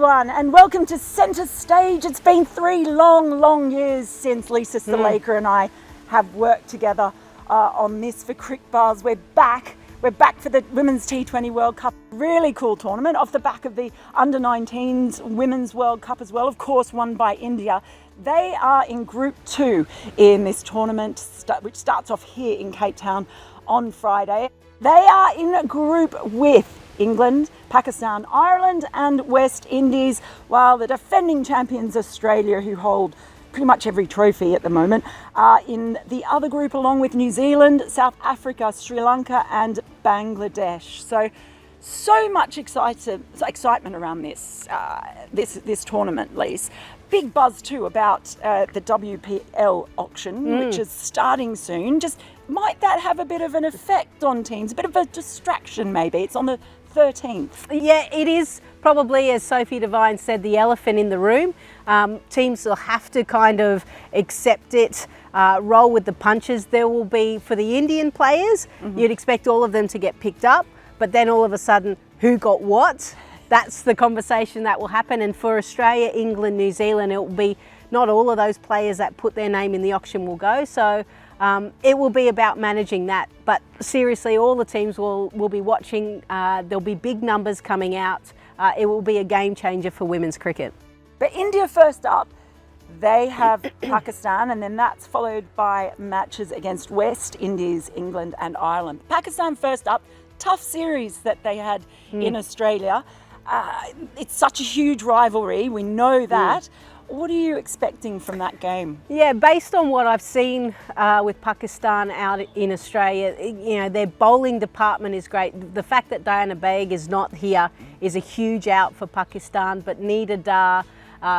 everyone, and welcome to Centre Stage. It's been 3 long years since Lisa Sthalekar and I have worked together on this for Cricbuzz. We're back for the Women's T20 World Cup. Really cool tournament off the back of the Under-19s Women's World Cup as well, of course won by India. They are in Group 2 in this tournament, which starts off here in Cape Town on Friday. They are in a group with England, Pakistan, Ireland and West Indies, while the defending champions Australia, who hold pretty much every trophy at the moment, are in the other group along with New Zealand, South Africa, Sri Lanka and Bangladesh. So much excitement around this tournament, Lise. Big buzz too about the WPL auction, which is starting soon. Just might that have a bit of an effect on teams, a bit of a distraction maybe? It's on the 13th. Yeah, it is probably, as Sophie Devine said, the elephant in the room. Teams will have to kind of accept it, roll with the punches. There will be, for the Indian players, you'd expect all of them to get picked up, but then all of a sudden, who got what? That's the conversation that will happen. And for Australia, England, New Zealand, it will be not all of those players that put their name in the auction will go. So it will be about managing that. But seriously, all the teams will be watching. There'll be big numbers coming out. It will be a game changer for women's cricket. But India first up, they have Pakistan, and then that's followed by matches against West Indies, England and Ireland. Pakistan first up, tough series that they had in Australia. It's such a huge rivalry, we know that. What are you expecting from that game? Yeah, based on what I've seen with Pakistan out in Australia, you know, their bowling department is great. The fact that Diana Baig is not here is a huge out for Pakistan, but Nida Dar,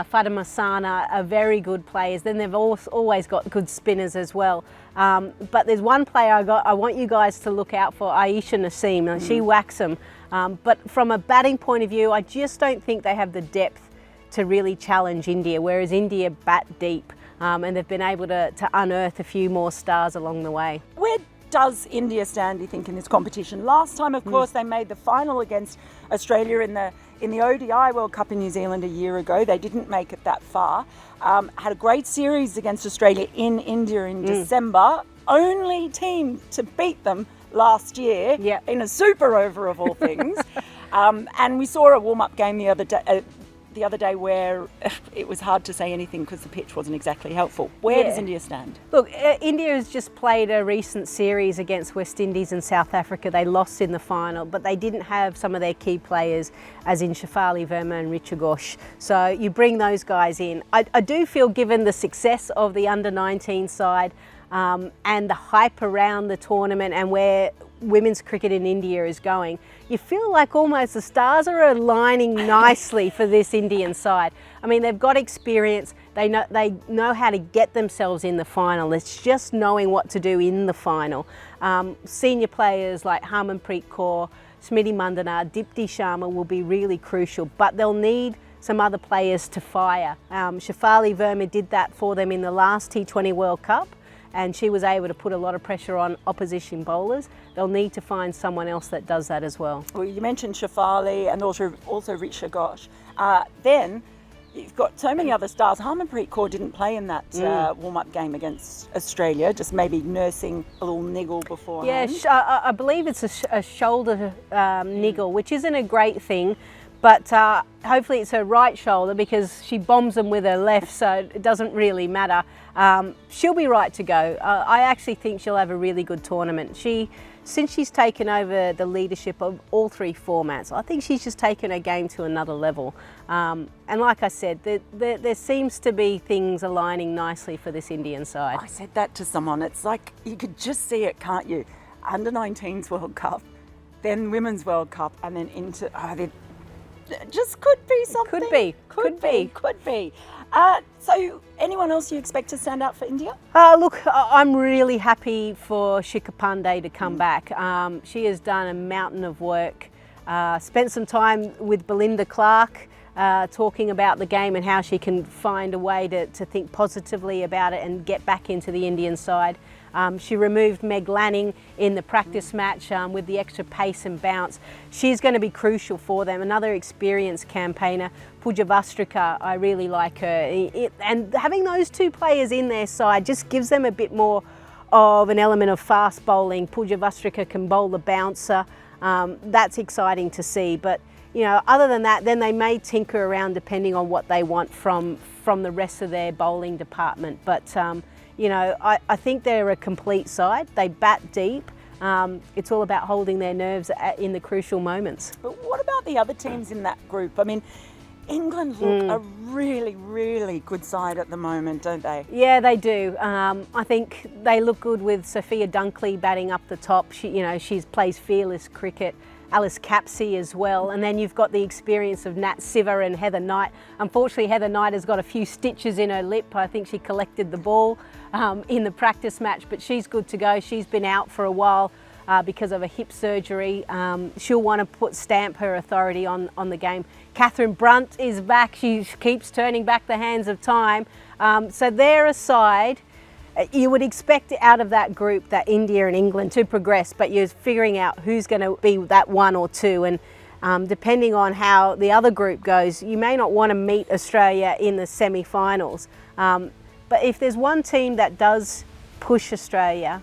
Fatima Sana are very good players. Then they've always got good spinners as well. But there's one player I want you guys to look out for, Aisha Naseem. She whacks them. But from a batting point of view, I just don't think they have the depth to really challenge India, whereas India bat deep and they've been able to unearth a few more stars along the way. Where does India stand, do you think, in this competition? Last time, of course, they made the final against Australia in the ODI World Cup in New Zealand a year ago. They didn't make it that far. Had a great series against Australia in India in December. Only team to beat them last year in a super over of all things. And we saw a warm-up game the other day where it was hard to say anything because the pitch wasn't exactly helpful. Where does India stand? Look, India has just played a recent series against West Indies and South Africa. They lost in the final, but they didn't have some of their key players, as in Shafali Verma and Richa Ghosh. So you bring those guys in. I do feel, given the success of the under-19 side and the hype around the tournament and where women's cricket in India is going, you feel like almost the stars are aligning nicely for this Indian side. I mean, they've got experience, they know how to get themselves in the final. It's just knowing what to do in the final. Senior players like Harmanpreet Kaur, Smriti Mandhana, Dipti Sharma will be really crucial, but they'll need some other players to fire. Shafali Verma did that for them in the last T20 World Cup, and she was able to put a lot of pressure on opposition bowlers. They'll need to find someone else that does that as well. Well, you mentioned Shafali and also Richa Ghosh. Then you've got so many other stars. Harmanpreet Kaur didn't play in that warm-up game against Australia, just maybe nursing a little niggle beforehand. Yeah, I believe it's a shoulder niggle, which isn't a great thing. But hopefully it's her right shoulder, because she bombs them with her left, so it doesn't really matter. She'll be right to go. I actually think she'll have a really good tournament. Since she's taken over the leadership of all 3 formats, I think she's just taken her game to another level. And like I said, there seems to be things aligning nicely for this Indian side. I said that to someone. It's like, you could just see it, can't you? Under-19s World Cup, then Women's World Cup, and then into... It just could be something. Could be. So anyone else you expect to stand out for India? Look, I'm really happy for Shikha Pandey to come back. She has done a mountain of work, spent some time with Belinda Clark, talking about the game and how she can find a way to think positively about it and get back into the Indian side. She removed Meg Lanning in the practice match with the extra pace and bounce. She's going to be crucial for them. Another experienced campaigner, Pooja Vastrika, I really like her. And having those two players in their side just gives them a bit more of an element of fast bowling. Pooja Vastrika can bowl the bouncer. That's exciting to see. But other than that, then they may tinker around depending on what they want from the rest of their bowling department. But I think they're a complete side. They bat deep. It's all about holding their nerves in the crucial moments. But what about the other teams in that group? I mean, England look a really, really good side at the moment, don't they? Yeah, they do. I think they look good with Sophia Dunkley batting up the top. She plays fearless cricket. Alice Capsey as well, and then you've got the experience of Nat Siver and Heather Knight. Unfortunately, Heather Knight has got a few stitches in her lip. I think she collected the ball in the practice match, but she's good to go. She's been out for a while because of a hip surgery. She'll want to stamp her authority on the game. Catherine Brunt is back. She keeps turning back the hands of time. So they're a side. You would expect out of that group that India and England to progress, but you're figuring out who's going to be that one or two. And depending on how the other group goes, you may not want to meet Australia in the semi-finals. But if there's one team that does push Australia,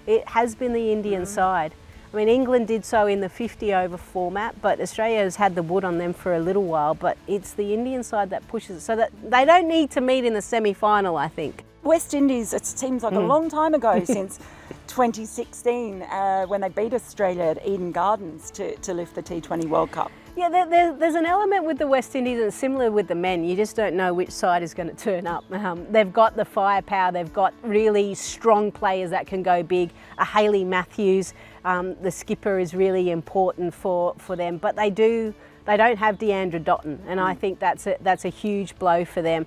it has been the Indian side. I mean, England did so in the 50-over format, but Australia has had the wood on them for a little while. But it's the Indian side that pushes it, so that they don't need to meet in the semi-final, I think. West Indies, it seems like a long time ago since 2016 when they beat Australia at Eden Gardens to lift the T20 World Cup. Yeah, there's an element with the West Indies and similar with the men. You just don't know which side is going to turn up. They've got the firepower. They've got really strong players that can go big. Hayley Matthews, the skipper, is really important for them. But they don't have Deandra Dotton, and I think that's a huge blow for them.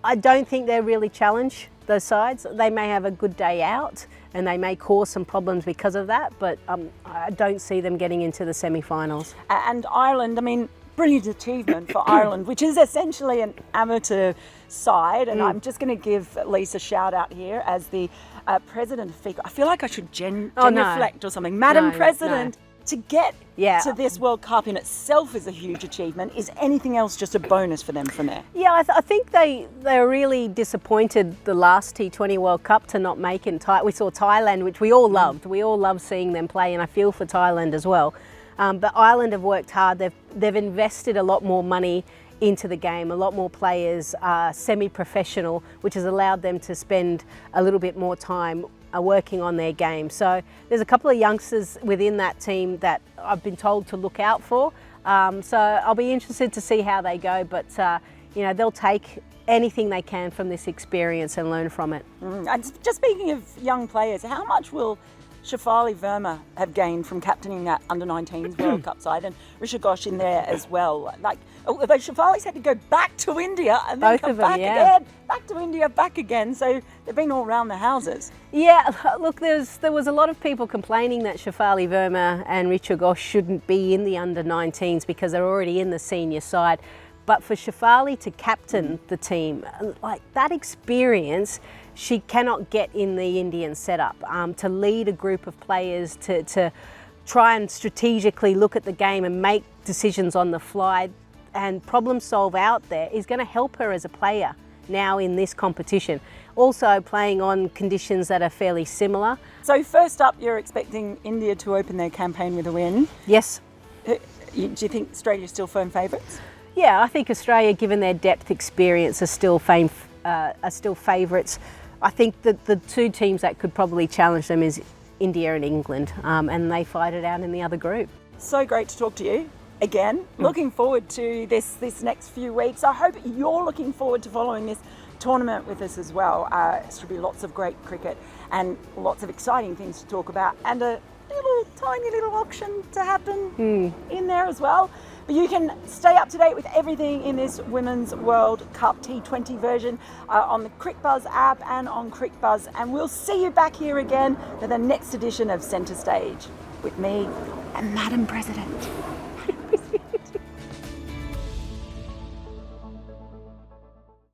I don't think they're really challenged, those sides. They may have a good day out and they may cause some problems because of that, but I don't see them getting into the semi-finals. And Ireland, I mean, brilliant achievement for Ireland, which is essentially an amateur side. And I'm just going to give Lisa a shout out here as the president of FICA. I feel like I should genuflect or something. Madam President. To get to this World Cup in itself is a huge achievement. Is anything else just a bonus for them from there? Yeah, I think they were really disappointed the last T20 World Cup to not make it. We saw Thailand, which we all loved. We all loved seeing them play, and I feel for Thailand as well. But Ireland have worked hard. They've invested a lot more money into the game. A lot more players are semi-professional, which has allowed them to spend a little bit more time working on their game. So there's a couple of youngsters within that team that I've been told to look out for. So I'll be interested to see how they go, but they'll take anything they can from this experience and learn from it. And just speaking of young players, how much will Shafali Verma have gained from captaining that under-19s World Cup side, and Risha Ghosh in there as well? Although Shafali's had to go back to India and then come back again, back to India, back again. So they've been all around the houses. Yeah, look, there was a lot of people complaining that Shafali Verma and Risha Ghosh shouldn't be in the under-19s because they're already in the senior side. But for Shafali to captain the team, like that experience, she cannot get in the Indian setup. To lead a group of players, to try and strategically look at the game and make decisions on the fly and problem solve out there is going to help her as a player now in this competition. Also playing on conditions that are fairly similar. So first up, you're expecting India to open their campaign with a win. Yes. Do you think Australia's still firm favourites? Yeah, I think Australia, given their depth experience, are still favourites. I think that the two teams that could probably challenge them is India and England, and they fight it out in the other group. So great to talk to you again. Looking forward to this next few weeks. I hope you're looking forward to following this tournament with us as well. It should be lots of great cricket and lots of exciting things to talk about, and a tiny little auction to happen in there as well. But you can stay up to date with everything in this Women's World Cup T20 version on the Cricbuzz app and on Cricbuzz. And we'll see you back here again for the next edition of Centerstage with me and Madam President.